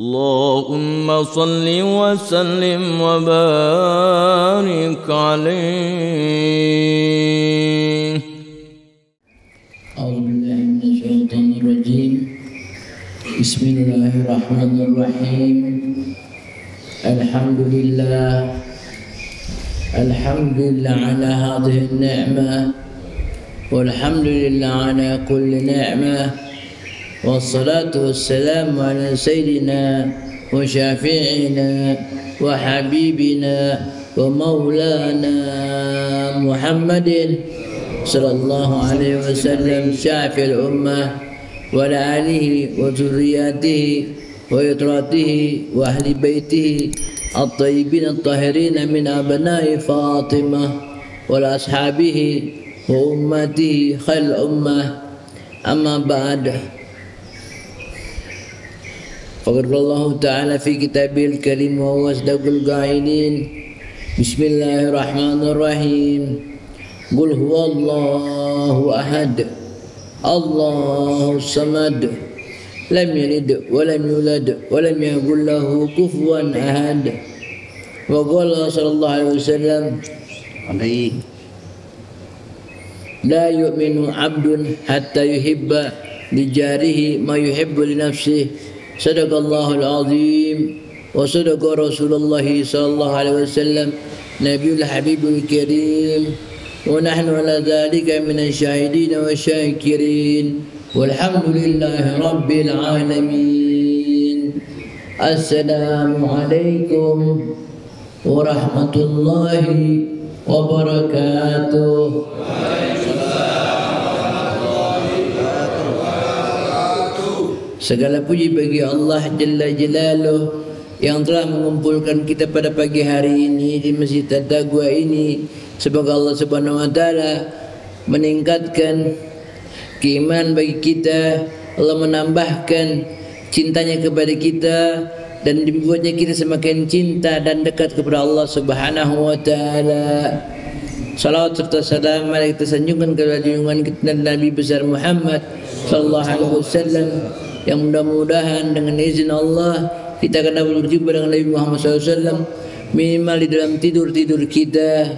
اللهم صل وسلم وبارك عليه. أعوذ بالله من الشيطان الرجيم. بسم الله الرحمن الرحيم. الحمد لله على هذه النعمة، والحمد لله على كل نعمة، والصلاة والسلام على سيدنا وشافعنا وحبيبنا ومولانا محمد صلى الله عليه وسلم شافع الأمة، وعلى آله وذرياته وإطراته وأهل بيته الطيبين الطاهرين من أبناء فاطمة والأصحابه وأمته خير الأمة. أما بعد، فقال الله تعالى في كتابه الكريم وهو أصدق القائلين: بسم الله الرحمن الرحيم. قل هو الله أحد الله الصمد لم يلد ولم يولد ولم يكن له كفوا أحد. وقال صلى الله عليه وسلم: لا يؤمن عبد حتى يحب لجاره ما يحب لنفسه. صدق الله العظيم وصدق رسول الله صلى الله عليه وسلم نبي الحبيب الكريم، ونحن على ذلك من الشاهدين والشاكرين، والحمد لله رب العالمين. السلام عليكم ورحمة الله وبركاته. Segala puji bagi Allah Jalla Jalaluh yang telah mengumpulkan kita pada pagi hari ini di Masjid At-Taqwa ini. Semoga Allah Subhanahu wa taala meningkatkan keimanan bagi kita, Allah menambahkan cintanya kepada kita, dan dibuatnya kita semakin cinta dan dekat kepada Allah Subhanahu wa taala. Salawat serta salam mari kita sanjungkan kepada junjungan kita Nabi besar Muhammad sallallahu alaihi wasallam, yang mudah-mudahan dengan izin Allah kita akan dapat berjumpa dengan Nabi Muhammad SAW minimal di dalam tidur-tidur kita,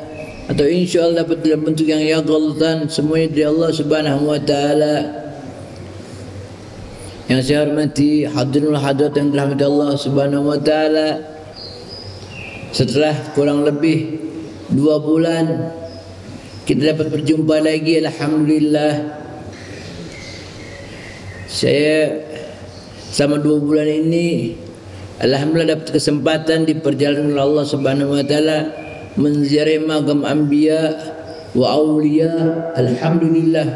atau insya Allah dapat dalam bentuk yang yaqzatan, semuanya dari Allah Subhanahu wa taala. Yang saya hormati hadirin hadirat yang dirahmati Allah Subhanahu wa taala, setelah kurang lebih 2 bulan kita dapat berjumpa lagi, alhamdulillah. Saya selama 2 bulan ini alhamdulillah dapat kesempatan diperjalankan oleh Allah Subhanahu wa taala menziarahi makam anbiya wa auliya. Alhamdulillah,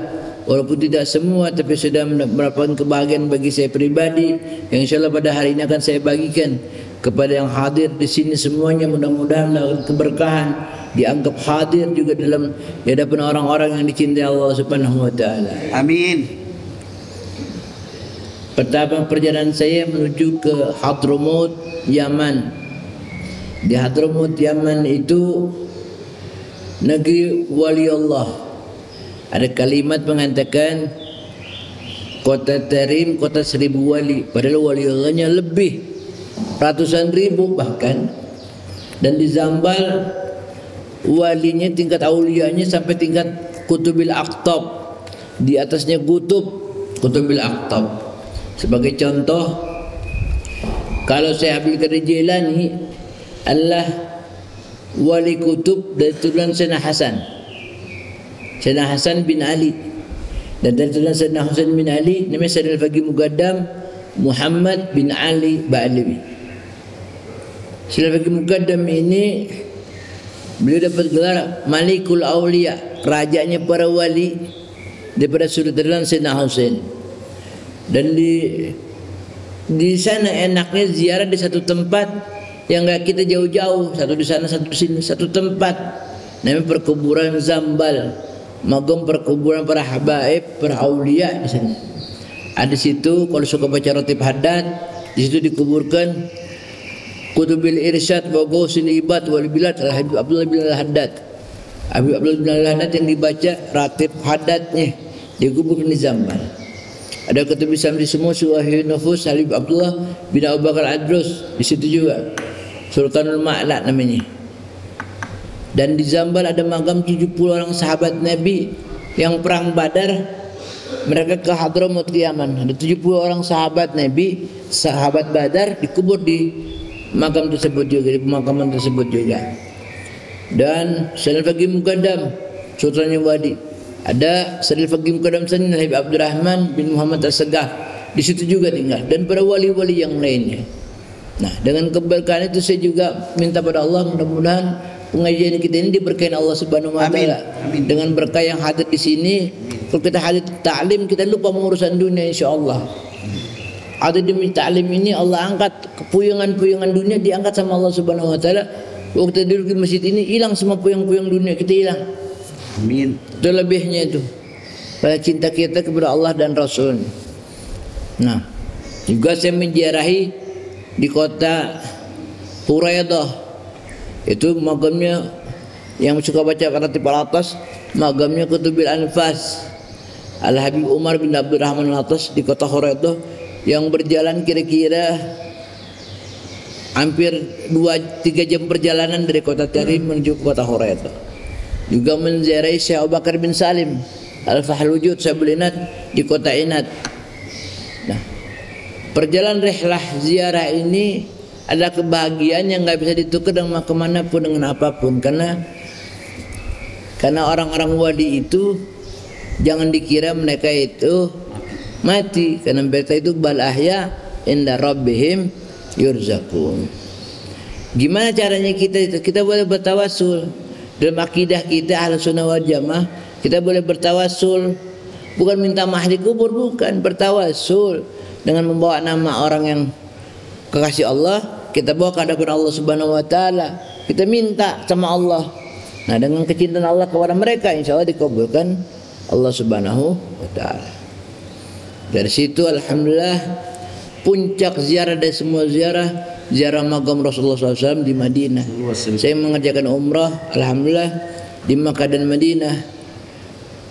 walaupun tidak semua, tapi sudah mendapatkan kebahagiaan bagi saya pribadi yang insyaallah pada hari ini akan saya bagikan kepada yang hadir di sini semuanya. Mudah-mudahan keberkahan dianggap hadir juga dalam di hadapan orang-orang yang dicintai Allah Subhanahu wa taala. Amin. Pertama perjalanan saya menuju ke Hadramut, Yaman. Di Hadramut, Yaman itu negeri wali Allah. Ada kalimat mengatakan kota Tarim, kota 1000 wali. Padahal wali Allahnya lebih ratusan ribu bahkan. Dan di Zambal walinya tingkat aulianya sampai tingkat Kutubil Aqtab. Di atasnya Kutubil Aqtab. Sebagai contoh, kalau saya Abdul Qadir Jilani adalah wali kutub dari turunan Sayyidina Hasan bin Ali, dan dari turunan Sayyidina Hasan bin Ali namanya Sayyidina Al-Faqih Muqaddam Muhammad bin Ali Ba'alawi. Sayyidina Al-Faqih Muqaddam ini beliau dapat gelar Malikul Auliya, rajanya para wali, daripada sudut turunan Sayyidina Husain. Dan di sana enaknya ziarah di satu tempat yang enggak kita jauh-jauh, satu di sana satu di sini, satu tempat namanya perkuburan Zambal, magam perkuburan para habaib, para aulia di sana. Ada situ kalau suka baca Ratib Haddad, di situ dikuburkan Kutubil Irsyad wa Ghausil Ibad wal Bilad Al-Habib Abdullah bin Al-Haddad. Habib Abdullah bin Al-Haddad yang dibaca Ratib Haddadnya dikuburkan di Zambal. Ada Kutubi Samsi semua Suwahil Nufus Habib Abdullah bin Abu Bakar Adrus di situ juga. Sultanul Ma'la namanya. Dan di Zambal ada makam 70 orang sahabat Nabi yang perang Badar, mereka ke Hadramut Yaman. Ada 70 orang sahabat Nabi, sahabat Badar dikubur di makam tersebut juga, di pemakaman tersebut juga. Dan Sayyidina Faqih Muqaddam Sultan Wadi. Ada Sayyidina Faqih Muqaddam Sanin Habib Abdurrahman bin Muhammad As-Sagaf di situ juga tinggal, dan para wali-wali yang lainnya. Nah, dengan keberkahan itu saya juga minta pada Allah mudah-mudahan pengajian kita ini diberkahi Allah Subhanahu wa taala. Dengan berkah yang hadir di sini, kalau kita hadir ta'lim kita lupa mengurusan dunia insyaallah. Ada demi ta'lim ini Allah angkat kepuyangan-puyangan dunia, diangkat sama Allah Subhanahu wa taala. Waktu kita duduk di masjid ini hilang semua puyang-puyang dunia, kita hilang. Amin. Itu lebihnya itu pada cinta kita kepada Allah dan Rasul. Nah, juga saya menziarahi di kota Huraidah, itu magamnya yang suka baca karatib al-atas, magamnya Kutubil Anfas Al-Habib Umar bin Abdurrahman al-Atas di kota Huraidah, yang berjalan kira-kira hampir 2-3 jam perjalanan dari kota Tarim menuju kota Huraidah. Juga menziarahi Syekh Abu Bakar bin Salim Al-Fahl Wujud Sabul Inat di kota Inat. Nah, perjalanan rihlah ziarah ini adalah kebahagiaan yang nggak bisa ditukar dengan kemanapun dengan apapun, karena orang-orang wali itu jangan dikira mereka itu mati, karena mereka itu bal ahya inda rabbihim yurzaqun. Gimana caranya kita itu? Kita boleh bertawasul. Dalam akidah kita Ahlus Sunnah wal Jamaah, kita boleh bertawasul, bukan minta mahdi kubur, bukan, bertawasul dengan membawa nama orang yang kekasih Allah, kita bawa ke hadapan Allah Subhanahu wa taala, kita minta sama Allah. Nah, dengan kecintaan Allah kepada mereka, insya Allah dikabulkan Allah Subhanahu wa taala. Dari situ alhamdulillah puncak ziarah dari semua ziarah makam Rasulullah SAW di Madinah. Saya mengerjakan umrah alhamdulillah di Makkah dan Madinah.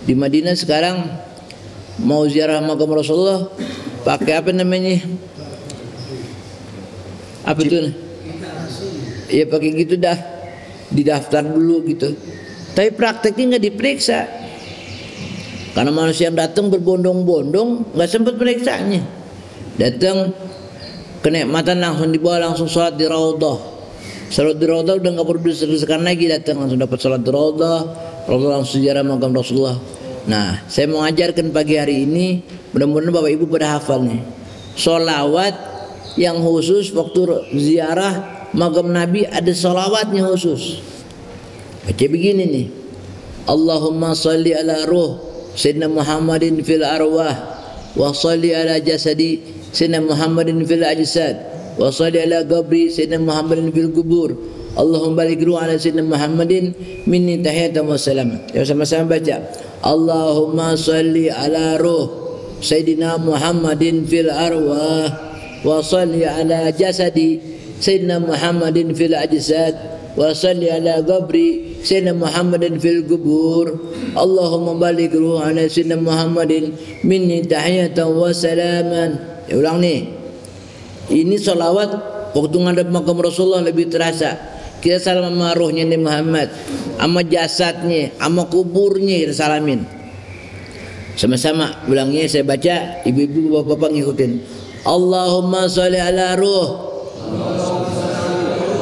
Di Madinah sekarang mau ziarah makam Rasulullah pakai apa namanya? Apa itu? Ya pakai gitu dah, didaftar dulu gitu. Tapi prakteknya nggak diperiksa, karena manusia yang datang berbondong-bondong nggak sempat periksanya. Datang kenikmatan langsung dibawa langsung sholat di Raudhah. Sholat di Raudhah udah nggak perlu disesuaikan lagi, datang langsung dapat sholat di Raudhah langsung ziarah makam Rasulullah. Nah, saya mau ajarkan pagi hari ini, mudah-mudahan Bapak Ibu pada hafal nih, sholawat yang khusus waktu ziarah makam Nabi, ada sholawatnya khusus. Baca begini nih, Allahumma salli ala ruh Sayyidina Muhammadin fil arwah wa salli ala jasadi Sayyidina Muhammadin fil ajsad wa salli ala qabri Sayyidina Muhammadin fil kubur. Allahumma barik ruh ala Sayyidina Muhammadin minni tahiyatan wa salaman. Ya, sama-sama baca. Allahumma salli ala ruh Sayyidina Muhammadin fil arwah wa salli ala jasadi Sayyidina Muhammadin fil ajsad wa salli ala qabri Sayyidina Muhammadin fil kubur. Allahumma barik ruh ala Sayyidina Muhammadin minni tahiyatan wa salaman. Ya, ulang nih. Ini salawat waktu ngadep makam Rasulullah lebih terasa. Kita salam sama ruhnya Nabi Muhammad, sama jasadnya, sama kuburnya kita salamin. Sama-sama ulangnya, saya baca, ibu-ibu bapak-bapak ngikutin. Allahumma sholli ala ruh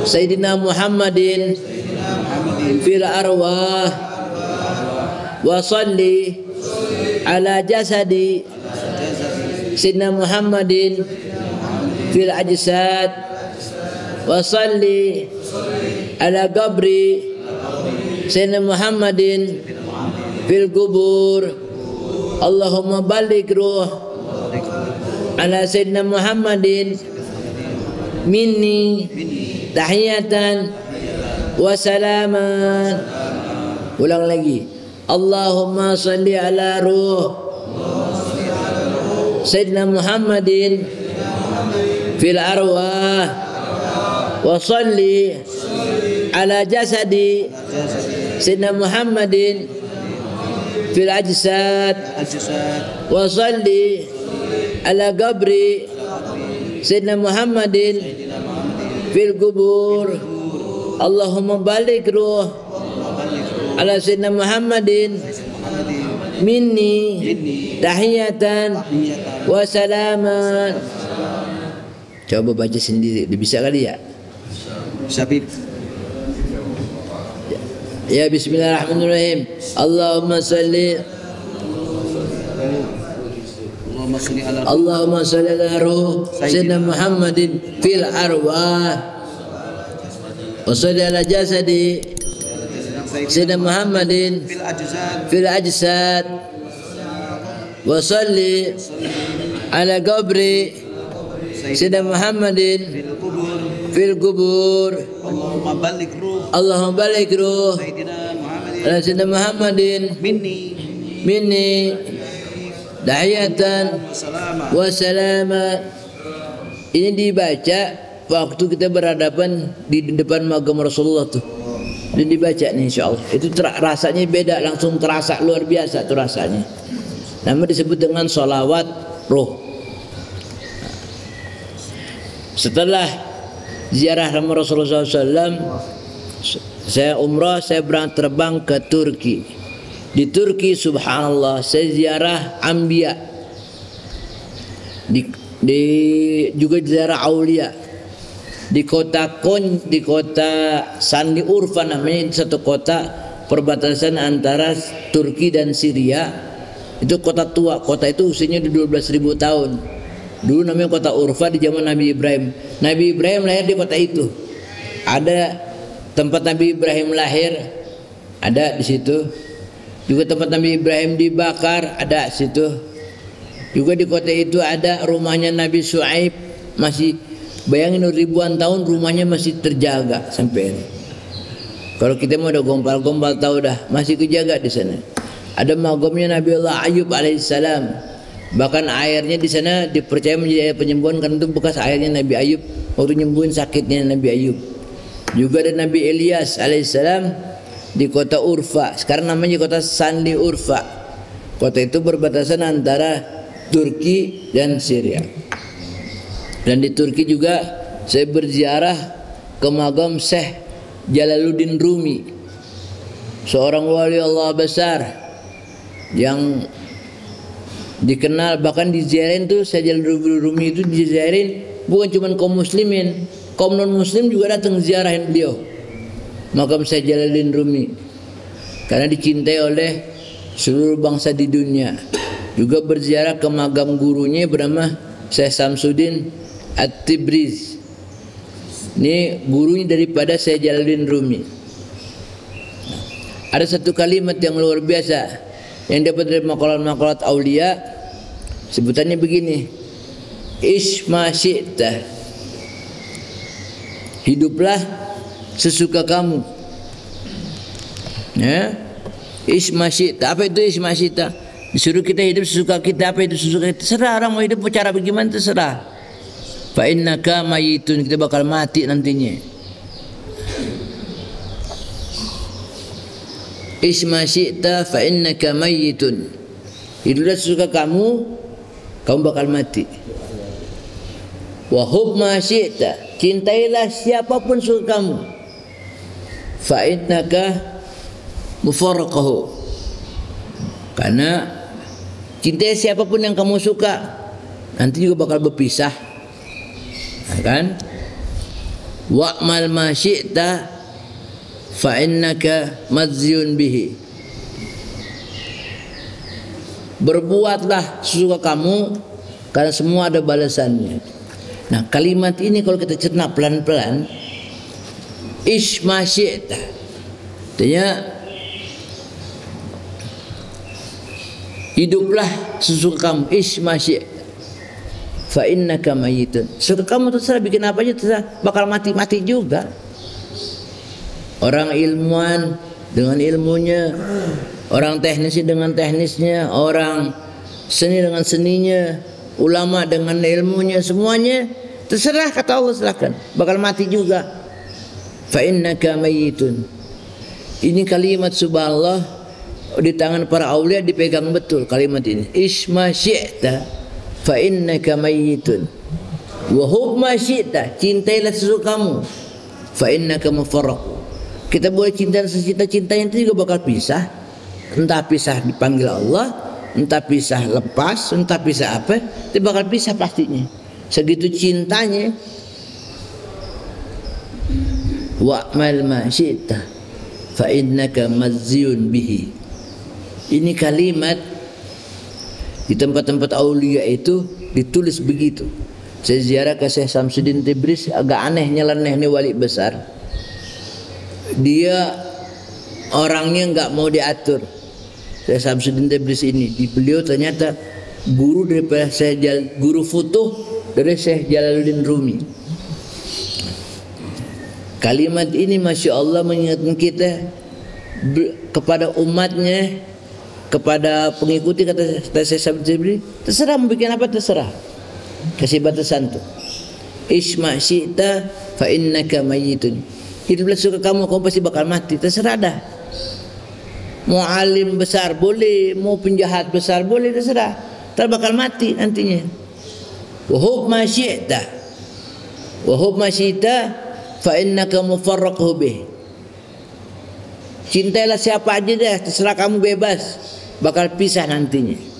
Sayyidina Muhammadin fil arwah wa sholli ala jasadi Sayyidina Muhammadin fil ajsad wa salli ala qabri Sayyidina Muhammadin fil kubur. Allahumma baligh ruh ala Sayyidina Muhammadin minni tahiyatan wa salaman. Ulang lagi, Allahumma salli ala ruh Sayyidina Muhammadin fil arwah wa salli ala jasadi Sayyidina Muhammadin fil ajsad wa salli ala qabri Sayyidina Muhammadin fil kubur. Allahumma baligh ruh ala Sayyidina Muhammadin minni tahiyatan wa salaman. Coba baca sendiri, bisa kali ya? Syabib. Ya, bismillahirrahmanirrahim. Allahumma salli ala ruh Sayyidina Muhammadin fil arwah wa salli ala jasadi Sayyidina Muhammadin fil ajsad wa salli ala qabri Sayyidina Muhammadin fil kubur. Allahumma baligh ruh ala Sayyidina Muhammadin minni tahiyatan wa salama. Ini dibaca waktu kita berhadapan di depan makam Rasulullah tuh. Dan dibaca nih insyaallah. Itu rasanya beda, langsung terasa luar biasa tuh rasanya. Nama disebut dengan sholawat ruh. Setelah ziarah sama Rasulullah SAW, saya umrah, saya berangkat terbang ke Turki. Di Turki subhanallah saya ziarah Anbiya, juga ziarah Aulia. Di kota Sandi Urfa namanya, satu kota perbatasan antara Turki dan Syria. Itu kota tua, kota itu usianya 12.000 tahun. Dulu namanya kota Urfa di zaman Nabi Ibrahim. Nabi Ibrahim lahir di kota itu. Ada tempat Nabi Ibrahim lahir, ada di situ. Juga tempat Nabi Ibrahim dibakar, ada di situ. Juga di kota itu ada rumahnya Nabi Shu'aib, masih bayangin ribuan tahun rumahnya masih terjaga sampai ini. Kalau kita mau udah gombal-gombal tahu dah, masih kejaga di sana. Ada makamnya Nabi Allah Ayub alaihissalam. Bahkan airnya di sana dipercaya menjadi air penyembuhan karena itu bekas airnya Nabi Ayub waktu nyembuhin sakitnya Nabi Ayub. Juga ada Nabi Ilyas alaihissalam di kota Urfa. Sekarang namanya kota Sandi Urfa. Kota itu berbatasan antara Turki dan Syria. Dan di Turki juga saya berziarah ke makam Syekh Jalaluddin Rumi, seorang wali Allah besar yang dikenal, bahkan diziarin tuh Syekh Jalaluddin Rumi itu diziarin bukan cuma kaum muslimin, kaum non muslim juga datang ziarahin beliau makam Syekh Jalaluddin Rumi karena dicintai oleh seluruh bangsa di dunia. Juga berziarah ke makam gurunya bernama Syekh Samsuddin At-Tibriz. Ini gurunya daripada Syekh Jalaluddin Rumi. Ada satu kalimat yang luar biasa yang dapat dari makalat-makalat aulia, sebutannya begini: Ish ma syi'ta, hiduplah sesuka kamu. Ya, Ish ma syi'ta. Apa itu ish ma syi'ta? Disuruh kita hidup sesuka kita. Apa itu sesuka kita? Terserah orang mau hidup cara bagaimana, terserah. Fa innaka mayitun, kita bakal mati nantinya. Isma syi'ta fa innaka mayitun, hiduplah sesuka kamu, kamu bakal mati. Wa hub ma syi'ta, cintailah siapapun suka kamu, fa innaka mufarraqahu, karena cintai siapapun yang kamu suka nanti juga bakal berpisah, kan? Wa'mal ma syi'ta fa innaka madziyun bihi, berbuatlah sesuka kamu karena semua ada balasannya. Nah, kalimat ini kalau kita cerna pelan-pelan, ish ma syi'ta, artinya hiduplah sesuka kamu, ish ma syi'ta fa innaka mayitun, sesuka kamu terserah bikin apa aja terserah, bakal mati-mati juga. Orang ilmuwan dengan ilmunya, orang teknisi dengan teknisnya, orang seni dengan seninya, ulama dengan ilmunya, semuanya terserah, kata Allah, silakan, bakal mati juga. Fa innaka mayitun. Ini kalimat subhanallah di tangan para aulia dipegang betul kalimat ini. Isma syi'ta, fa innaka mayyitun wa hub ma syi'ta, cintailah sesukamu, fa innaka mufarraq. Kita boleh cinta secinta-cinta yang itu juga bakal pisah, entah pisah dipanggil Allah, entah pisah lepas, entah pisah apa, itu bakal pisah pastinya. Segitu cintanya. Wa'mal ma syi'ta fa innaka mazyun bihi. Ini kalimat di tempat-tempat aulia itu ditulis begitu. Saya ziarah ke Syekh Samsuddin Tibris, agak aneh nyeleneh nih wali besar. Dia orangnya enggak mau diatur. Syekh Samsuddin Tibris ini, di beliau ternyata guru daripada guru futuh dari Syekh Jalaluddin Rumi. Kalimat ini Masya Allah mengingatkan kita kepada umatnya, kepada pengikuti, kata Syekh Samsuddin, terserah mau bikin apa terserah. Kasih batasan tuh. Isma syi'ta fa innaka mayyitun. Hiduplah suka kamu, kamu pasti bakal mati. Terserah dah. Mau alim besar boleh, mau penjahat besar boleh, terserah. Ntar bakal mati nantinya. Wa hub ma syi'ta. Wa hub ma syi'ta fa innaka mufarraqu bih. Cintailah siapa aja deh, terserah kamu bebas. Bakal pisah nantinya.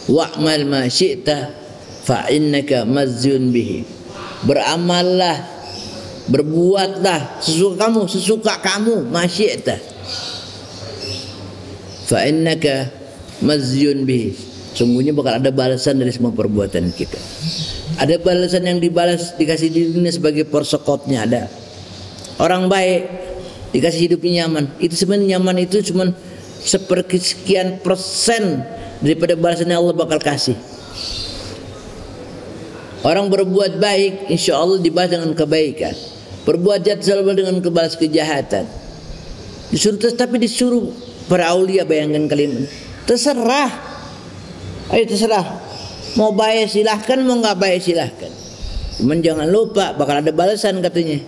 Wa'mal ma syi'ta fa innaka mazyun bihi. Beramallah, berbuatlah sesuka kamu ma syi'ta fa innaka mazyun bihi. Sungguhnya bakal ada balasan dari semua perbuatan kita. Ada balasan yang dibalas, dikasih di dunia sebagai persekotnya ada. Orang baik dikasih hidupnya nyaman. Itu sebenarnya nyaman itu cuma sepersekian persen daripada balasan yang Allah bakal kasih. Orang berbuat baik insya Allah dibalas dengan kebaikan. Berbuat jahat selalu dengan kebalas kejahatan. Tapi disuruh para aulia, bayangkan kalimat, terserah. Ayo terserah. Mau baik silahkan, mau nggak baik silahkan. Cuman jangan lupa bakal ada balasan katanya.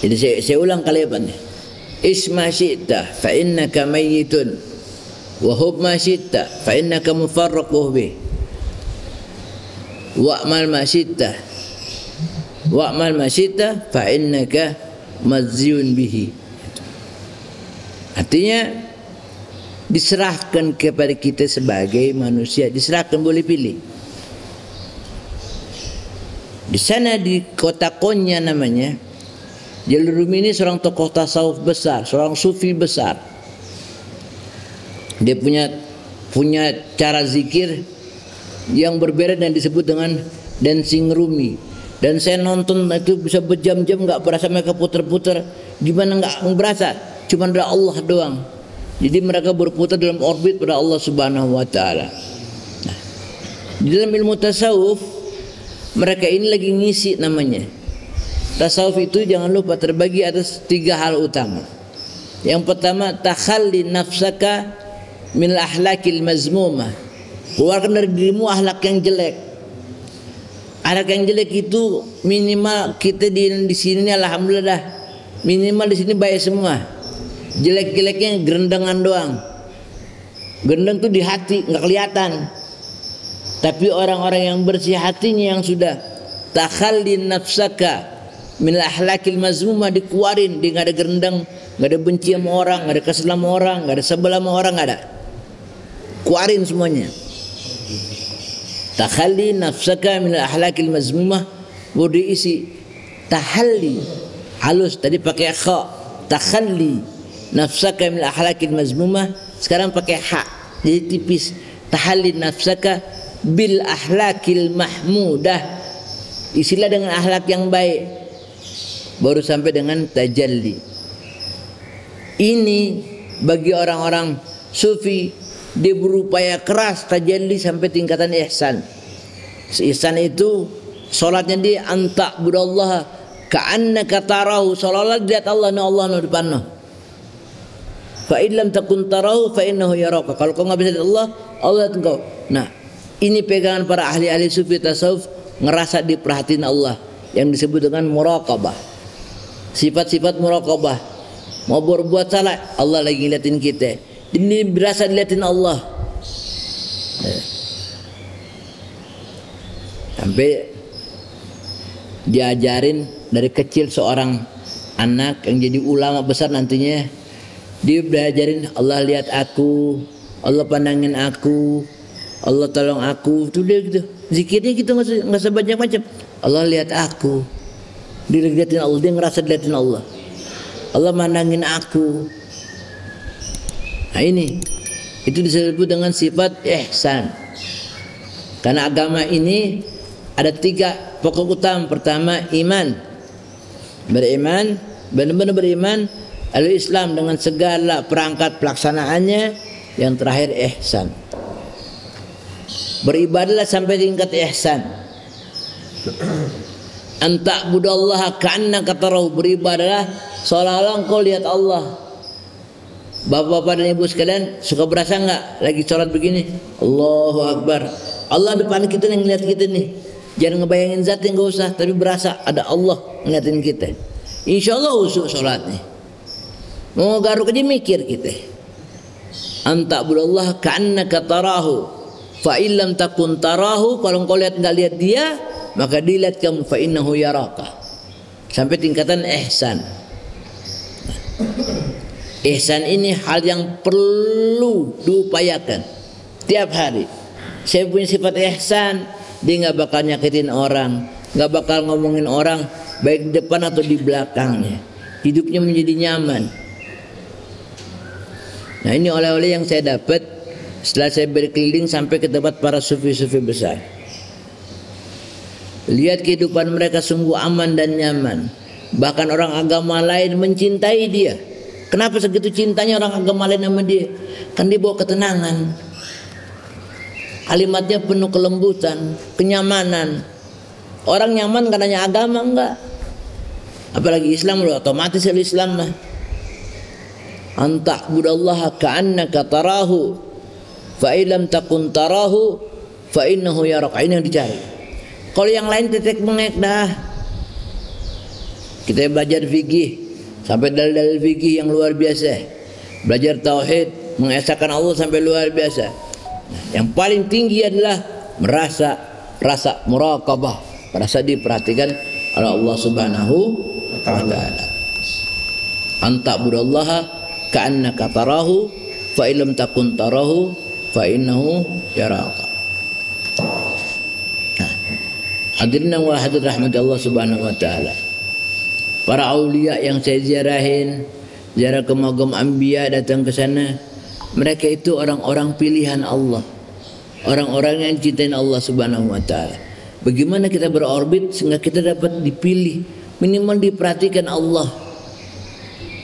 Jadi saya ulang kalimatnya. Isma syi'ta fa innaka mayyitun wa hub ma syi'ta fa innaka mufarraqu bih. Wa'mal ma syi'ta fa innaka mazyun bihi. Artinya diserahkan kepada kita sebagai manusia, diserahkan, boleh pilih. Di sana di kota Konya namanya, Jalur Rumi ini seorang tokoh tasawuf besar, seorang sufi besar. Dia punya cara zikir yang berbeda dan disebut dengan dancing Rumi. Dan saya nonton itu bisa berjam-jam nggak berasa mereka putar-putar. Gimana nggak berasa? Cuma ada Allah doang. Jadi mereka berputar dalam orbit pada Allah Subhanahu wa taala. Nah, di dalam ilmu tasawuf mereka ini lagi ngisi namanya. Tasawuf itu jangan lupa terbagi atas 3 hal utama. Yang pertama, takhalli nafsaka min ahlakil mazmumah. Keluarkan dari dirimu akhlak yang jelek. Akhlak yang jelek itu minimal kita di sini alhamdulillah minimal di sini baik semua. Jelek-jeleknya gerendengan doang. Gendeng tuh di hati nggak kelihatan. Tapi orang-orang yang bersih hatinya yang sudah takhalli nafsaka min ahlakil mazmumah, dikeluarin, dia nggak ada gerendeng, nggak ada benci sama orang, nggak ada kesel sama orang, nggak ada sebel sama orang, nggak ada. Keluarin semuanya. Takhalli nafsaka min ahlakil mazmumah, boleh diisi tahalli halus tadi pakai kha, takhalli nafsaka min ahlakil mazmumah, sekarang pakai ha jadi tipis. Tahalli nafsaka bil ahlakil mahmudah, isilah dengan akhlak yang baik, baru sampai dengan tajalli. Ini bagi orang-orang sufi, dia berupaya keras tajalli sampai tingkatan ihsan. Ihsan itu salatnya dia anta budallah ka'annaka tarahu, seolah-olah lihat Allah, na Allah di depannya. Fa in lam takun tarahu fa innahu yaraka. Kalau kau enggak bisa lihat Allah, Allah lihat engkau. Nah, ini pegangan para ahli-ahli sufi tasawuf, ngerasa diperhatiin Allah, yang disebut dengan muraqabah. Sifat-sifat muraqabah. Mau berbuat salah, Allah lagi ngeliatin kita. Ini berasa dilihatin Allah. Sampai diajarin dari kecil seorang anak yang jadi ulama besar nantinya, dia belajarin Allah lihat aku, Allah pandangin aku, Allah tolong aku. Itu dia gitu. Zikirnya gitu nggak sebanyak macam. Allah lihat aku, dia liatin Allah, dia ngerasa diliatin Allah. Allah mandangin aku. Nah ini, itu disebut dengan sifat ihsan. Karena agama ini ada 3 pokok utama. Pertama iman, beriman, benar-benar beriman. Lalu Islam dengan segala perangkat pelaksanaannya. Yang terakhir ihsan. Beribadahlah sampai tingkat ihsan. Anta'budallaha ka'annaka tarahu, beribadahlah seolah-olah engkau lihat Allah. Bapak-bapak dan ibu sekalian, suka berasa enggak lagi sholat begini? Allahu Akbar. Allah depan kita yang ngeliat kita nih. Jangan ngebayangin zatnya, enggak usah, tapi berasa ada Allah ngeliatin kita. Insya Allah usuk sholatnya. Mau garuk aja mikir kita. Anta'budallaha ka'annaka tarahu, fa illam takun tarahu, kalau engkau enggak lihat dia, maka dilihat kamu, fa innahu yaraka. Sampai tingkatan ihsan. Ihsan ini hal yang perlu diupayakan tiap hari. Saya punya sifat ihsan, dia nggak bakal nyakitin orang, nggak bakal ngomongin orang baik di depan atau di belakangnya. Hidupnya menjadi nyaman. Nah ini oleh-oleh yang saya dapat setelah saya berkeliling sampai ke tempat para sufi-sufi besar. Lihat kehidupan mereka sungguh aman dan nyaman. Bahkan orang agama lain mencintai dia. Kenapa segitu cintanya orang agama lain sama dia? Kan dia bawa ketenangan. Kalimatnya penuh kelembutan, kenyamanan. Orang nyaman karenanya agama enggak. Apalagi Islam udah otomatis Islam mah. Anta'budallaha ka'annaka tarahu, fa illam takun tarahu, fa innahu yaraka. Ini yang dicari. Kalau yang lain tetek mengek dah. Kita belajar fikih sampai dalil-dalil fikih yang luar biasa. Belajar tauhid, mengesahkan Allah sampai luar biasa. Nah, yang paling tinggi adalah rasa muraqabah, merasa diperhatikan oleh Allah Subhanahu wa taala. Anta'budallaha ka'annaka tarahu, fa illam takun tarahu, fa innahu yaraka. Nah, hadirin wa hadirat rahmat Allah Subhanahu wa taala. Para aulia yang saya ziarahin, ziarah ke Magam Anbiya, datang ke sana, mereka itu orang-orang pilihan Allah, orang-orang yang cintain Allah Subhanahu wa taala. Bagaimana kita berorbit sehingga kita dapat dipilih, minimal diperhatikan Allah,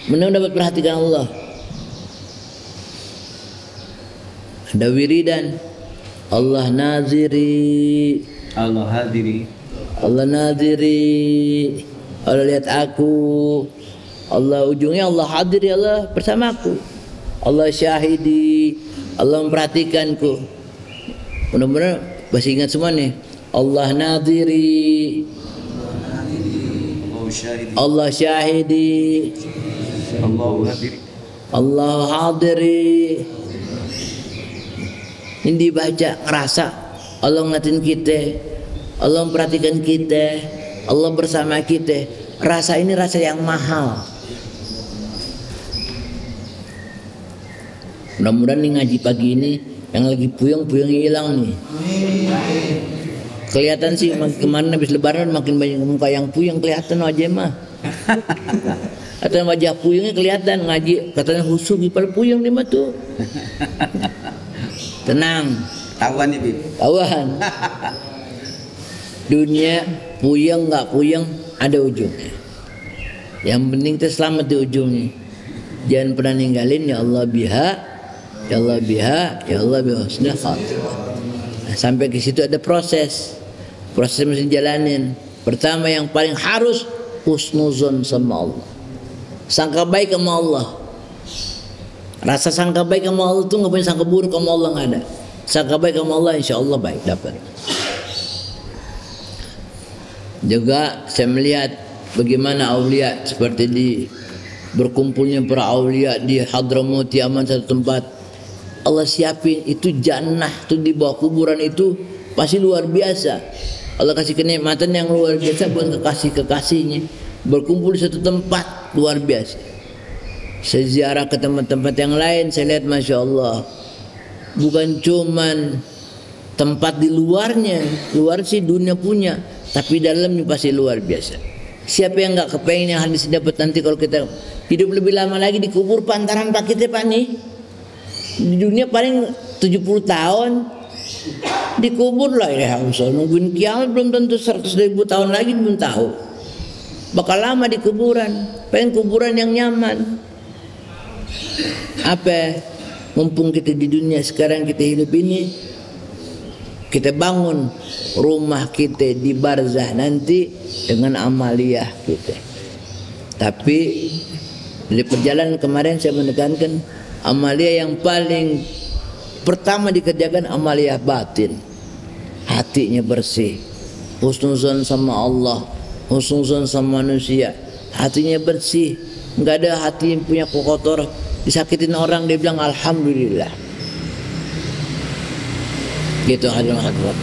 minimal dapat perhatikan Allah. Ada wiridan, Allah naziri, Allah hadiri, Allah naziri, Allah lihat aku, Allah ujungnya Allah hadiri, Allah bersamaku, Allah syahidi, Allah memperhatikanku. Benar-benar masih ingat semua nih. Allah nadiri, Allah syahidi, Allah hadiri, Allah hadiri. Ini dibaca, ngerasa Allah ngatin kita, Allah memperhatikan kita, Allah bersama kita. Rasa ini rasa yang mahal. Mudah-mudahan nih ngaji pagi ini yang lagi puyeng-puyengnya hilang nih. Kelihatan sih kemarin habis lebaran makin banyak muka yang puyeng kelihatan aja mah. Atau wajah puyengnya kelihatan ngaji, katanya khusyuk ipal puyeng dia mah tuh. Tenang. Tawan ya, Bib. Tawan. Dunia puyeng nggak puyeng ada ujungnya. Yang penting kita selamat di ujungnya. Jangan pernah ninggalin ya Allah biha, ya Allah biha, ya Allah biha husnul khatimah. Nah, sampai ke situ ada proses mesti jalanin. Pertama yang paling harus husnuzon sama Allah, sangka baik sama Allah. Rasa sangka baik sama Allah tuh nggak punya sangka buruk sama Allah, nggak ada. Sangka baik sama Allah insya Allah baik dapat. Juga saya melihat bagaimana aulia seperti di berkumpulnya para aulia di Hadramaut Yaman, satu tempat. Allah siapin itu jannah tuh di bawah kuburan itu pasti luar biasa. Allah kasih kenikmatan yang luar biasa buat kekasih-kekasihnya, berkumpul di satu tempat luar biasa. Saya ziarah ke tempat-tempat yang lain, saya lihat Masya Allah, bukan cuman tempat di luarnya, luar sih dunia punya, tapi dalamnya pasti luar biasa. Siapa yang nggak kepengen yang hadis dapat nanti kalau kita hidup lebih lama lagi dikubur pantaran pak kita pak nih, di dunia paling 70 tahun dikubur lah ya, nungguin kiamat belum tentu 100.000 tahun lagi belum tahu, bakal lama di kuburan, pengen kuburan yang nyaman. Apa mumpung kita di dunia sekarang kita hidup ini, kita bangun rumah kita di barzah nanti dengan amaliyah kita. Tapi dari perjalanan kemarin saya menekankan amaliyah yang paling pertama dikerjakan amaliyah batin, hatinya bersih, husnuzon sama Allah, husnuzon sama manusia, hatinya bersih, nggak ada hati yang punya kotor, disakitin orang dia bilang alhamdulillah. Gitu hadirin.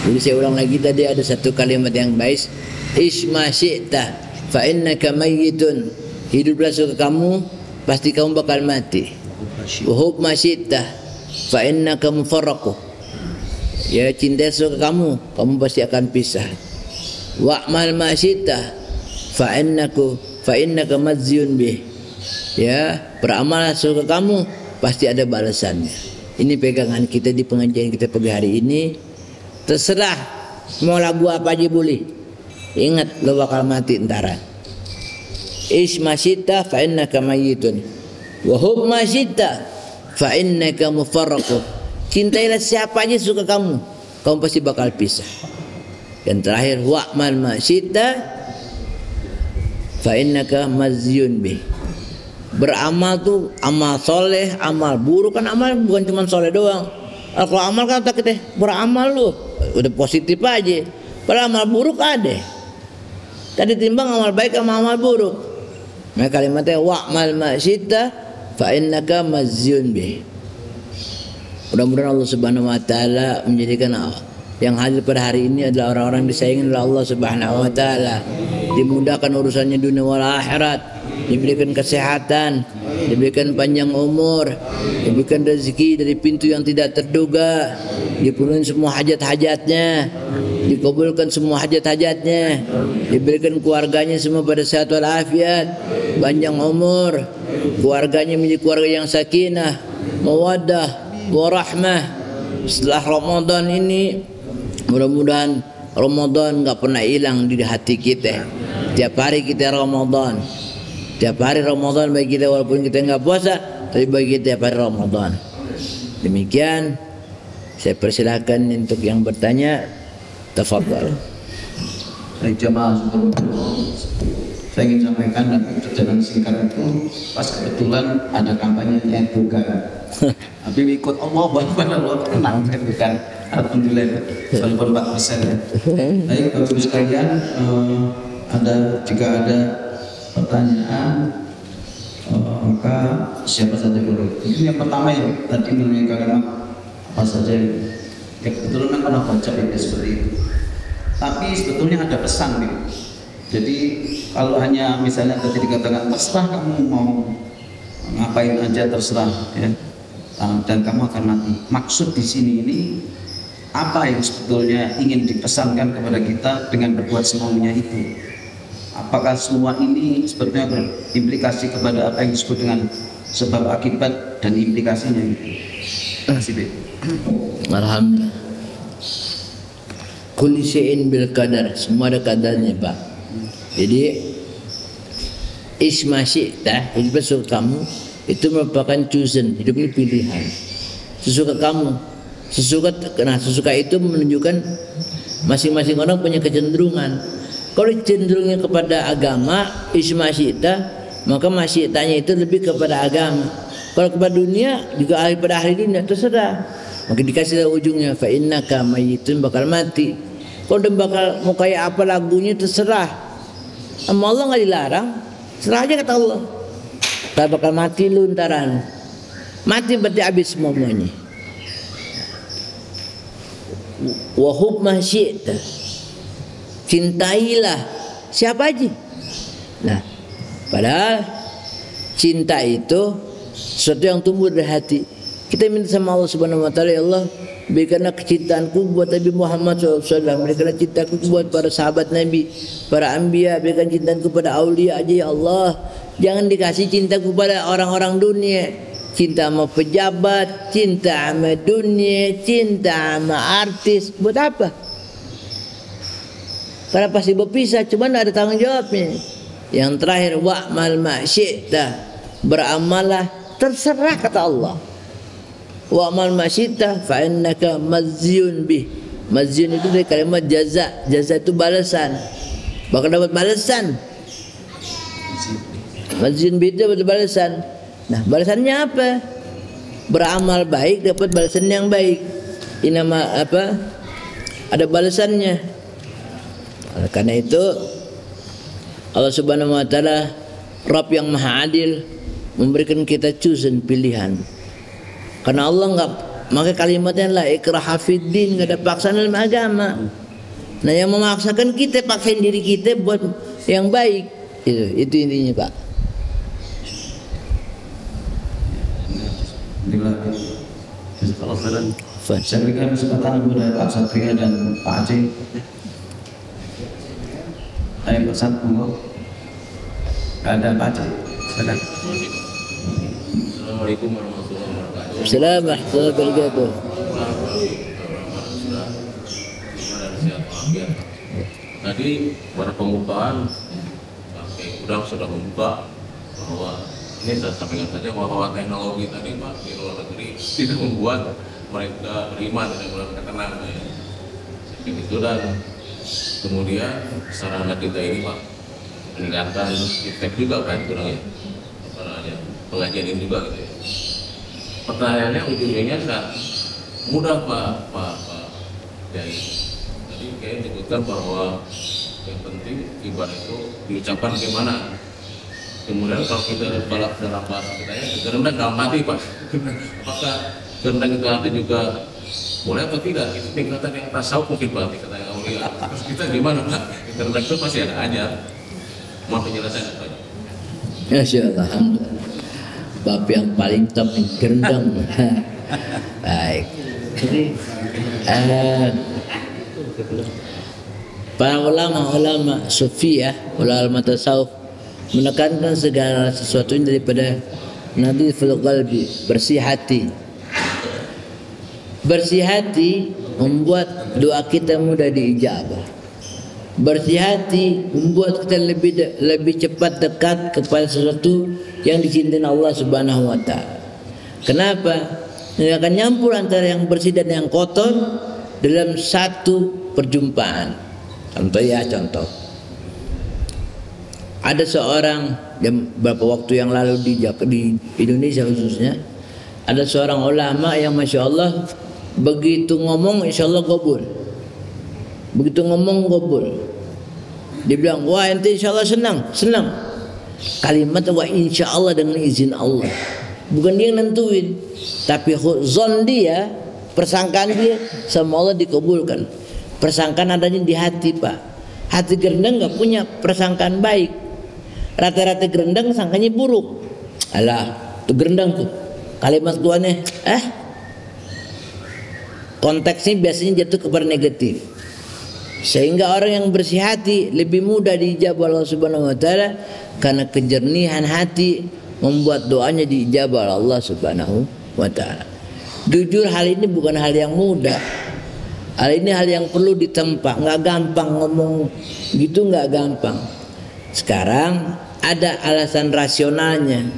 Jadi saya ulang lagi, tadi ada satu kalimat yang baik, isma syi'ta fa innaka mayyitun, hiduplah suka kamu pasti kamu bakal mati. Wa hub ma syi'ta fa innaka mufarraqu, ya cinta suka kamu pasti akan pisah. Wa amal ma syi'ta fa innaka mazyun bih, ya beramal suka kamu pasti ada balasannya. Ini pegangan kita di pengajian kita pagi hari ini. Terserah mau lagu apa aja boleh, ingat lo bakal mati entaran. Ish masyita fa innaka mayyitun wa hub masyita fa innaka mufarraqu, cintailah siapa aja suka kamu pasti bakal pisah. Dan terakhir wa'mal masyita fa innaka mazyun bih, beramal tuh amal soleh, amal buruk. Kan amal bukan cuma soleh doang. Kalau amal kan tak kita beramal lu udah positif aja, padahal amal buruk ada. Tadi timbang amal baik sama amal buruk. Nah kalimatnya wa'mal masyita fa innaka mazyun bih. Mudah-mudahan Allah Subhanahu wa taala menjadikan yang hadir pada hari ini adalah orang-orang disayangi oleh Allah Subhanahu wa taala, dimudahkan urusannya dunia wal akhirat, diberikan kesehatan, diberikan panjang umur, diberikan rezeki dari pintu yang tidak terduga, dipenuhi semua hajat-hajatnya, dikabulkan semua hajat-hajatnya, diberikan keluarganya semua pada sehat walafiat, panjang umur, keluarganya menjadi keluarga yang sakinah, mawaddah, warahmah. Setelah Ramadan ini, mudah-mudahan Ramadan nggak pernah hilang di hati kita. Tiap hari kita Ramadan, tiap hari Ramadan bagi kita, walaupun kita nggak puasa, tapi bagi kita tiap hari Ramadan. Demikian, saya persilahkan untuk yang bertanya, tafadhal. Baik jamaah, saya ingin sampaikan dalam perjalanan singkat itu, pas kebetulan ada kampanye yang bukan. Tapi ikut Allah, Allah tenang, saya bukan. Alhamdulillah, walaupun 4% ya. Baik, Bapak Ibu sekalian, jika ada pertanyaan, maka siapa saja boleh. Ini yang pertama ya, tadi mengenai kalimat apa saja. Ya kebetulan kan pernah baca ya seperti itu. Tapi sebetulnya ada pesan nih. Jadi kalau hanya misalnya tadi dikatakan terserah kamu mau ngapain aja terserah ya, dan kamu akan mati. Maksud di sini ini apa yang sebetulnya ingin dipesankan kepada kita dengan berbuat semaunya itu? Apakah semua ini sebetulnya berimplikasi kepada apa yang disebut dengan sebab akibat dan implikasinya? Terima kasih. Alhamdulillah. Kulli syai'in bil qadar, semua ada kadarnya Pak. Jadi isma syi'ta, hidup sesuka kamu itu merupakan chosen, hidup ini pilihan. Sesuka kamu, sesuka itu menunjukkan masing-masing orang punya kecenderungan. Kalau cenderungnya kepada agama, isma syi'ta, maka masyi'tanya itu lebih kepada agama. Kalau kepada dunia, juga pada ahli dunia, terserah. Maka dikasih ujungnya, fa innaka mayyitun, bakal mati. Kalau dia bakal mau kayak apa lagunya, terserah. Sama Allah nggak dilarang, serah aja kata Allah. Tak bakal mati lu ntaran. Mati berarti habis semuanya. Wa hub ma syi'ta, cintailah siapa aja. Nah, padahal cinta itu sesuatu yang tumbuh dari hati. Kita minta sama Allah Subhanahu wa taala, ya Allah, berikanlah kecintaanku buat Nabi Muhammad SAW, berikanlah cintaku buat para sahabat Nabi, para anbiya, berikan cintaku pada aulia aja ya Allah. Jangan dikasih cintaku pada orang-orang dunia. Cinta sama pejabat, cinta sama dunia, cinta sama artis, buat apa? Karena pasti berpisah, cuma ada tanggung jawabnya. Yang terakhir, wa'mal ma syi'ta, beramallah terserah kata Allah. Wa'mal ma syi'ta fa innaka mazyun bih. Mazyun itu dari kalimat jaza. Jaza itu balasan. Bakal dapat balasan. Mazyun bih itu dapat balasan. Nah, balasannya apa? Beramal baik dapat balasan yang baik. Ini nama apa? Ada balasannya. Karena itu Allah Subhanahu wa taala Rabb yang Maha Adil memberikan kita chosen pilihan. Karena Allah enggak, maka kalimatnya la ikraha fiddin, enggak ada paksaan dalam agama. Nah, yang memaksakan kita paksain diri kita buat yang baik. Itu intinya, Pak. Saya berikan kesempatan kepada Pak Satria dan Pak Aceh. Ayo Pak Sat, monggo. Ada Pak Aceh. Silakan. Assalamualaikum warahmatullahi wabarakatuh. Assalamualaikum warahmatullahi wabarakatuh. Tadi pada pembukaan Udang sudah membuka bahwa ini saya sampaikan saja bahwa teknologi tadi Pak di luar negeri tidak membuat mereka beriman dan mereka tenang ya. Begitu, dan kemudian sarana kita ini Pak meningkatkan efek juga kan kurang ya, apa namanya, pengajian ini juga gitu ya. Pertanyaannya ujungnya kan mudah Pak Kiai. Tadi Kiai menyebutkan bahwa yang penting ibadah itu diucapkan bagaimana. Kemudian kalau kita balap dalam bahasa kita ya, gerendang dalam hati Pak. Apakah gerendang itu hati juga boleh atau tidak? Itu tingkatan yang tasawuf mungkin Pak, tingkatan yang aulia. Terus kita gimana Pak? Gerendang itu pasti ada aja. Mau penjelasan apa? Masyaallah, alhamdulillah. Bab yang paling top nih, gerendang. Baik. Jadi para ulama sufiyah, ulama tasawuf menekankan segala sesuatu daripada nadhiful qalbi, bersih hati. Bersih hati membuat doa kita mudah diijabah. Bersih hati membuat kita lebih cepat dekat kepada sesuatu yang dicintai Allah Subhanahu wa taala. Kenapa? Tidak akan nyampur antara yang bersih dan yang kotor dalam satu perjumpaan. Contoh. Ada seorang beberapa waktu yang lalu di Indonesia khususnya, ada seorang ulama yang masya Allah begitu ngomong insya Allah kabul. Begitu ngomong kabul. Dia bilang, wah ente insya Allah senang. Kalimat wah insya Allah dengan izin Allah. Bukan dia yang nentuin, tapi zon dia, persangkaan dia sama Allah dikabulkan. Persangkaan adanya di hati Pak. Hati gerendang nggak punya persangkaan baik. Rata-rata gerendang sangkanya buruk. Alah, tuh gerendang tuh. Kalimat keluarnya, konteksnya biasanya jatuh kepada negatif. Sehingga orang yang bersih hati lebih mudah diijabah Allah Subhanahu wa taala karena kejernihan hati membuat doanya diijabah Allah Subhanahu wa taala. Jujur hal ini bukan hal yang mudah. Hal ini hal yang perlu ditempa, nggak gampang ngomong gitu, nggak gampang. Sekarang ada alasan rasionalnya.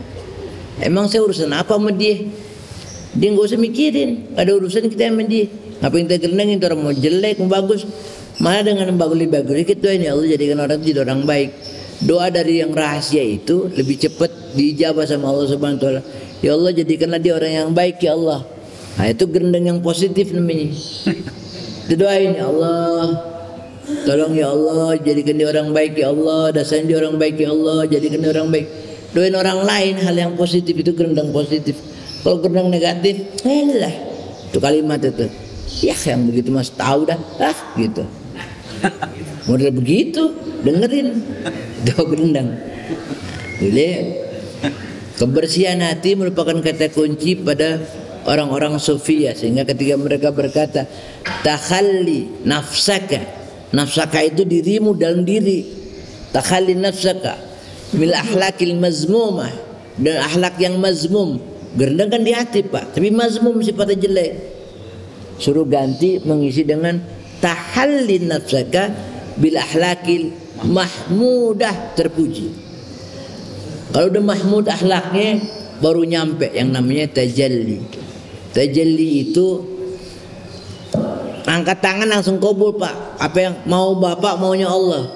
Emang saya urusan apa sama dia? Dia nggak usah mikirin, nggak ada urusan kita sama dia. Ngapain kita gerendangin orang mau jelek, mau bagus? Malah dengan bagus dikit doa ini Allah jadikan orang itu jadi orang baik. Doa dari yang rahasia itu lebih cepat diijabah sama Allah Subhanahu wa taala. Ya Allah jadikanlah dia orang yang baik ya Allah. Nah itu gerendang yang positif namanya. Didoain ya Allah, tolong ya Allah jadikan dia orang baik ya Allah, dasarin dia orang baik ya Allah, jadikan dia orang baik. Doain orang lain hal yang positif, itu gerendang positif. Kalau gerendang negatif, lah itu kalimat itu, ya yang begitu mas tahu dah, gitu. Model begitu, dengerin. Doa gendang. Boleh. Kebersihan hati merupakan kata kunci pada orang-orang sufi ya, sehingga ketika mereka berkata takhalli nafsaka, nafsaka itu dirimu dalam diri, takhalli nafsaka mil akhlakil mazmumah, dan akhlak yang mazmum, gendang kan di hati Pak, tapi mazmum sifatnya jelek, suruh ganti mengisi dengan takhalli nafsaka bil akhlakil mahmudah, terpuji. Kalau udah mahmud akhlaknya baru nyampe yang namanya tajalli. Tajalli itu angkat tangan langsung kabul Pak. Apa yang mau Bapak maunya Allah.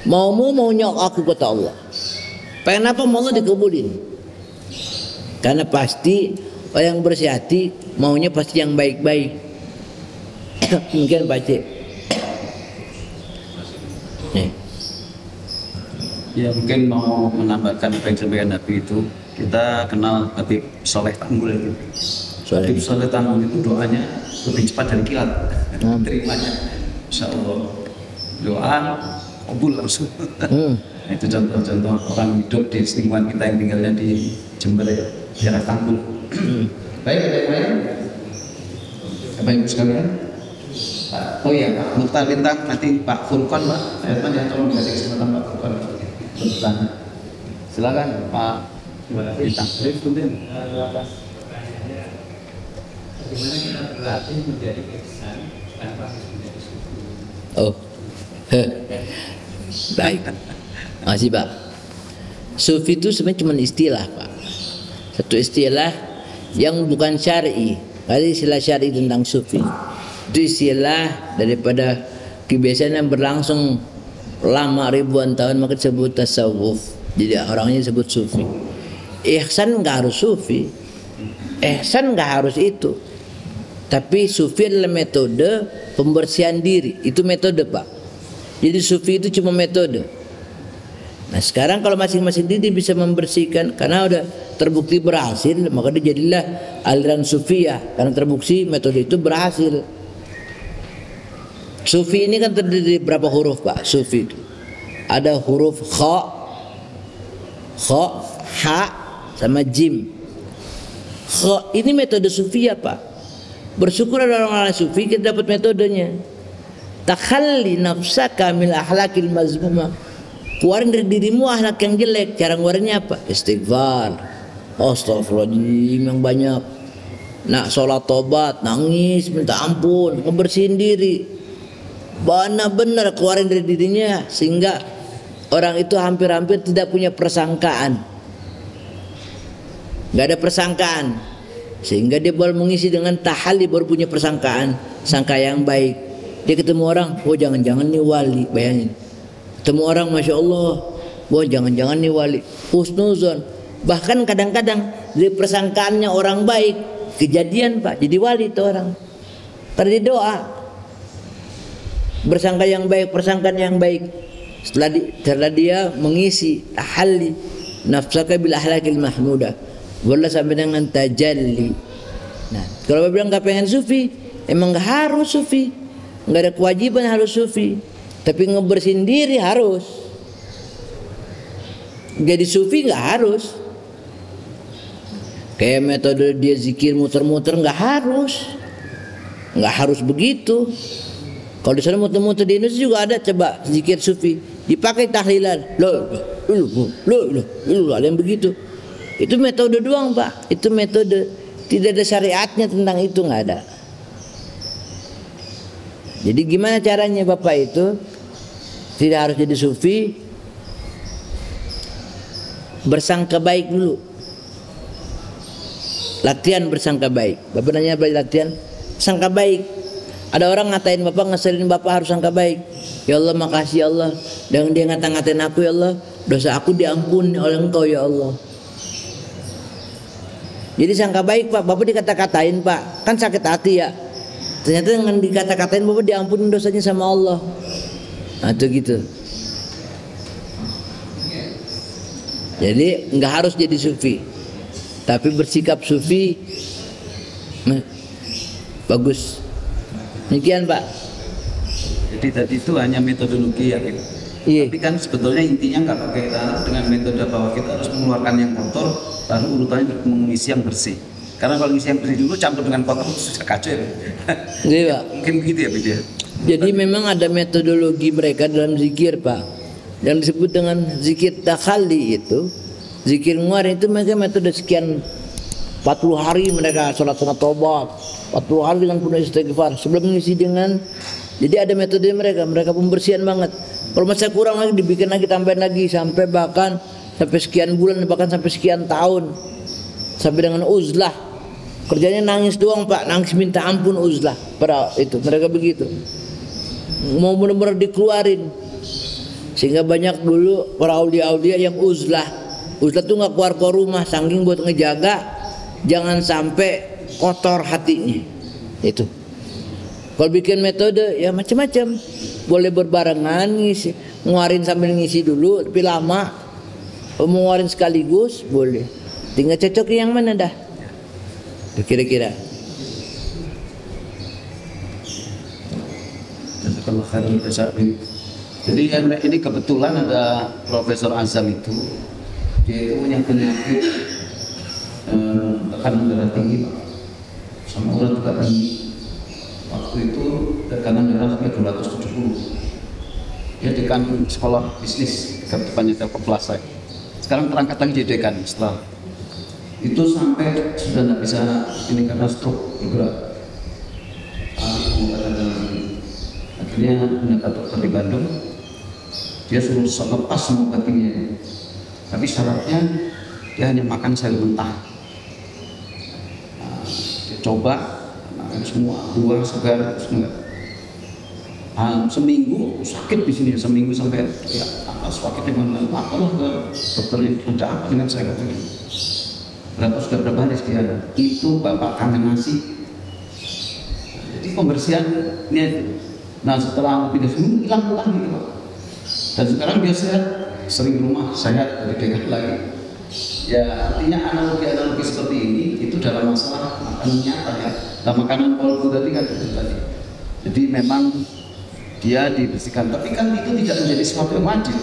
Maumu maunya aku kata Allah. Pengen apa mau Allah dikabulin. Karena pasti orang yang bersih hati maunya pasti yang baik-baik. Mungkin Pak Cik. Ya mungkin mau menambahkan apa yang disampaikan Nabi itu, kita kenal Habib Soleh Tanggul itu. Habib Soleh Tanggul itu doanya lebih cepat dari kilat, terimanya. Insya Allah doa kabul langsung. Itu contoh-contoh orang hidup di lingkungan kita yang tinggalnya di Jember ya, daerah Tanggul. Baik, ada yang lain? Apa yang sekalian? Oh iya, Pak Mukhtar Lintang, nanti Pak Furqan, Pak. Ya, tolong kasih kesempatan Pak Furqan. Silakan Pak Lintang. Bagaimana kita berlatih menjadi ihsan tanpa harus menjadi sufi? Oh, baik. Masih Pak. Sufi itu sebenarnya cuma istilah Pak. Satu istilah yang bukan syar'i. Ada istilah syar'i tentang sufi. Itu istilah daripada kebiasaan yang berlangsung lama ribuan tahun, maka disebut tasawuf. Jadi orangnya disebut sufi. Ihsan nggak harus sufi. Ihsan nggak harus itu. Tapi sufi adalah metode pembersihan diri. Itu metode Pak. Jadi sufi itu cuma metode. Nah sekarang kalau masing-masing diri bisa membersihkan, karena udah terbukti berhasil, maka dia jadilah aliran sufiyah. Karena terbukti metode itu berhasil. Sufi ini kan terdiri dari berapa huruf Pak? Sufi itu ada huruf kha, ha, sama jim. Kha ini metode sufiyah Pak. Bersyukur ada orang-orang sufi kita dapat metodenya. Takhalli nafsaka mil akhlakil mazmumah. Keluarin dari dirimu akhlak yang jelek. Cara ngeluarinnya apa? Istighfar, astagfirullahaladzim yang banyak. Nak sholat tobat, nangis, minta ampun, ngebersihin diri. Benar-benar keluarin dari dirinya sehingga orang itu hampir-hampir tidak punya persangkaan, nggak ada persangkaan, sehingga dia baru mengisi dengan tahalli, baru punya persangkaan, sangka yang baik. Dia ketemu orang, oh jangan-jangan nih wali, bayangin. Ketemu orang, masya Allah, oh jangan-jangan nih wali, husnuzon. Bahkan kadang-kadang dari persangkaannya orang baik, kejadian Pak, jadi wali itu orang. Karena dia doa. Bersangka yang baik, persangkaan yang baik. Setelah dia mengisi tahalli nafsaka bil akhlakil mahmudah, wallah sampai dengan tajalli. Nah, kalau bilang nggak pengen sufi, emang nggak harus sufi, nggak ada kewajiban harus sufi, tapi ngebersihin diri harus. Jadi sufi nggak harus. Kayak metode dia zikir muter-muter nggak harus begitu. Kalau di sana muter-muter di Indonesia juga ada, coba zikir sufi dipakai tahlilan, ada yang begitu. Itu metode doang Pak, itu metode, tidak ada syariatnya tentang itu, nggak ada. Jadi gimana caranya Bapak itu tidak harus jadi sufi, bersangka baik dulu, latihan bersangka baik. Bapak nanya apa latihan? Sangka baik. Ada orang ngatain Bapak, ngeselin Bapak, harus sangka baik. Ya Allah, makasih ya Allah, dan dia ngata-ngatain aku, ya Allah, dosa aku diampuni oleh Engkau ya Allah. Jadi sangka baik Pak. Bapak dikata-katain Pak, kan sakit hati ya. Ternyata dengan dikata-katain Bapak diampuni dosanya sama Allah. Nah itu gitu. Jadi nggak harus jadi sufi, tapi bersikap sufi bagus. Demikian Pak. Jadi tadi itu hanya metodologi ya. Iya. Tapi kan sebetulnya intinya nggak pakai dengan metode bahwa kita harus mengeluarkan yang kotor, lalu urutannya mengisi yang bersih. Karena kalau ngisi yang bersih dulu campur dengan kotor susah kacau ya. Iya, Pak. Mungkin begitu ya, Bida. Jadi memang ada metodologi mereka dalam zikir, Pak. Yang disebut dengan zikir takhalli itu, zikir nguar itu mereka metode sekian 40 hari mereka sholat sunat tobat, 40 hari dengan penuh istighfar sebelum mengisi dengan. Jadi ada metode mereka pembersihan banget. Kalau masih kurang lagi dibikin lagi, tambahin lagi sampai bahkan sampai sekian bulan, bahkan sampai sekian tahun, sampai dengan uzlah. Kerjanya nangis doang, Pak, nangis minta ampun uzlah. Pada itu mereka begitu. Mau benar-benar dikeluarin. Sehingga banyak dulu para aulia-aulia yang uzlah. Uzlah tuh nggak keluar rumah, saking buat ngejaga jangan sampai kotor hatinya. Itu. Kalau bikin metode ya macam-macam. Boleh berbarengan ngisi, nguarin sambil ngisi dulu, tapi lama. Mau nguarin sekaligus boleh. Tinggal cocok yang mana dah. Kira-kira. Jadi ini kebetulan ada Profesor Azam itu, dia itu punya penyakit tekanan darah tinggi, Pak. Sama urat juga tinggi. Waktu itu tekanan darah sampai 270. Dia dekan sekolah bisnis depannya Telkom Plaza. Sekarang terangkat lagi jadi dekan setelah itu sampai sudah tidak bisa ini karena stroke juga. Akhirnya mendapat dokter di Bandung. Dia suruh lepas semua batinnya. Tapi syaratnya dia hanya makan sayur mentah. Dia coba makan semua buah segar, semua. Seminggu sakit di sini, seminggu sampai ya apa sakitnya mana? Apalah ke dokternya, udah apa dengan saya katanya. Sudah berapa hari dia? Itu bapak kangen nasi. Jadi pembersihannya itu. Nah setelah pindah seminggu hilang gitu Pak. Dan sekarang dia sehat, sering rumah sehat, lebih dekat lagi. Ya artinya analogi seperti ini itu dalam masalah makanan nyata ya. Nah makanan polku tadi kan itu tadi. Jadi memang dia dibersihkan, tapi kan itu tidak menjadi sesuatu yang wajib.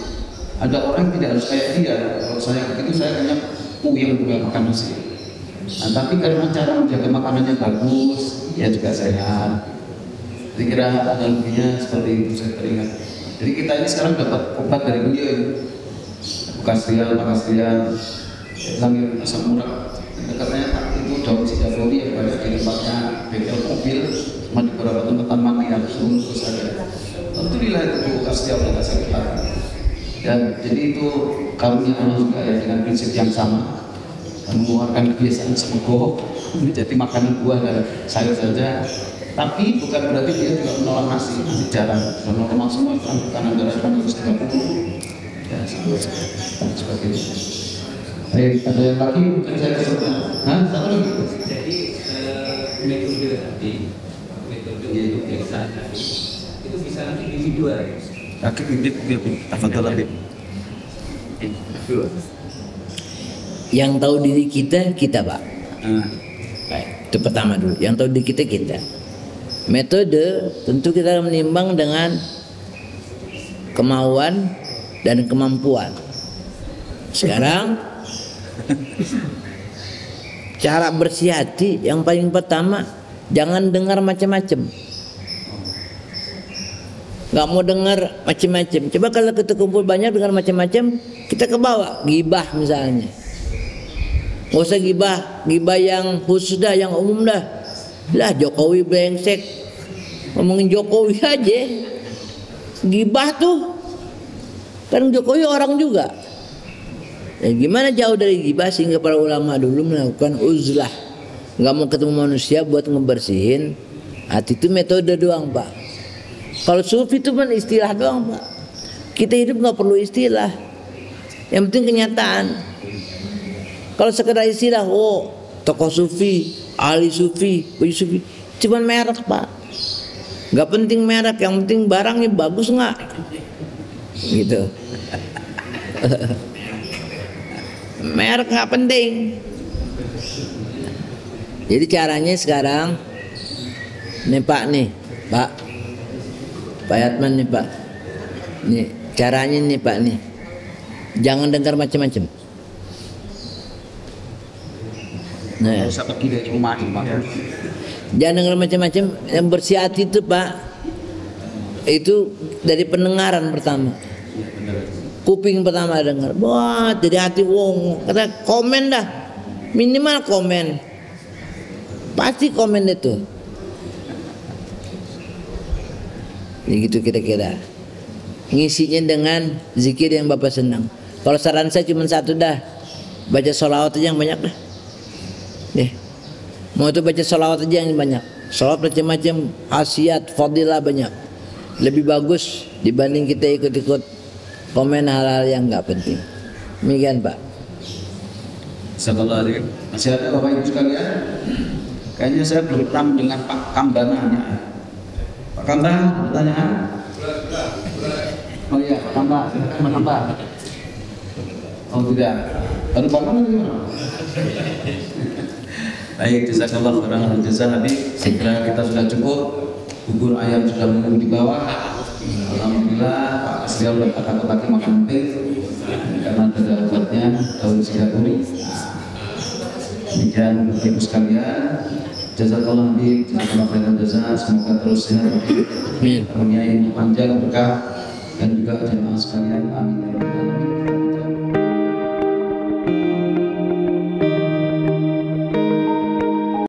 Ada orang yang tidak harus kayak dia. Kalau saya begitu saya hanya puyeng makan nasi. Nah, tapi karena cara menjaga makanannya bagus, ya juga sehat. Saya kira analoginya seperti itu saya teringat. Jadi kita ini sekarang dapat obat dari beliau ini. Bukastrial, langir asam urat. Katanya itu daun sidapori yang banyak di tempatnya bengkel mobil, cuma di beberapa tempat mati harus terus ada. Alhamdulillah itu bukastrial tidak sakit lagi. Dan jadi itu karunia Allah juga ya dengan prinsip yang sama. Mengeluarkan kebiasaan semego menjadi makanan buah dan sayur saja. Tapi bukan berarti dia juga menolak nasi jarang. Normal semua tekanan darah 130 ya sebagainya. Baik, ada yang lagi mungkin saya sebutkan. Satu lagi. Jadi metode tadi, metode untuk periksa tadi itu bisa nanti individual. Yang tahu diri kita Pak. Baik, itu pertama dulu. Yang tahu diri kita. Metode tentu kita menimbang dengan kemauan dan kemampuan. Sekarang cara bersih hati yang paling pertama jangan dengar macam-macam. Gak mau dengar macam-macam. Coba kalau kita kumpul banyak dengar macam-macam, kita ke bawah gibah misalnya. Gak usah gibah yang khusus dah, yang umum dah. Lah Jokowi brengsek, ngomongin Jokowi aja. Gibah tuh kan Jokowi orang juga. Ya, gimana jauh dari gibah sehingga para ulama dulu melakukan uzlah. Gak mau ketemu manusia buat ngebersihin hati, itu metode doang Pak. Kalau sufi itu kan istilah doang Pak. Kita hidup gak perlu istilah, yang penting kenyataan. Kalau sekedar istilah, oh tokoh sufi, ahli sufi, baju sufi, cuman merek Pak. Gak penting merek, yang penting barangnya bagus nggak, gitu. Merek nggak penting. Jadi caranya sekarang, nih Pak, Pak Yatman nih Pak. Nih caranya nih Pak nih. Jangan dengar macam-macam. Nah, Saya pergi dari rumah Pak. jangan dengar macam-macam. Yang bersih hati itu Pak, itu dari pendengaran pertama. Kuping pertama dengar, wah jadi hati wong. Kata komen dah, minimal komen. Pasti komen itu. Jadi gitu kira-kira. Ngisinya dengan zikir yang Bapak senang. Kalau saran saya cuma satu dah, baca sholawat aja yang banyak dah. Deh, mau itu baca sholawat aja yang banyak. Sholawat macam-macam, khasiat, fadilah banyak. Lebih bagus dibanding kita ikut-ikut komen hal-hal yang nggak penting. Demikian Pak. Assalamualaikum. Masih ada Bapak Ibu sekalian? Kayaknya saya belum pernah dengan Pak Kambang nanya. Pak Kambang, pertanyaan? Oh iya, Pak Kambang, silakan Pak Kambang. Oh tidak. Baru bangun atau gimana? Baik, jazakallah khairan jazaa Habib. Saya kira kita sudah cukup. Bubur ayam sudah menunggu di bawah. Alhamdulillah Pak Asriel dan Pak Kotaki makan teh karena ada obatnya daun sidaguri. Demikian Bapak Ibu sekalian, jazakallah Habib, jazakallah khairan jazaa. Semoga terus sehat, Amin. karunia yang panjang berkah dan juga jemaah sekalian. Amin ya rabbal alamin.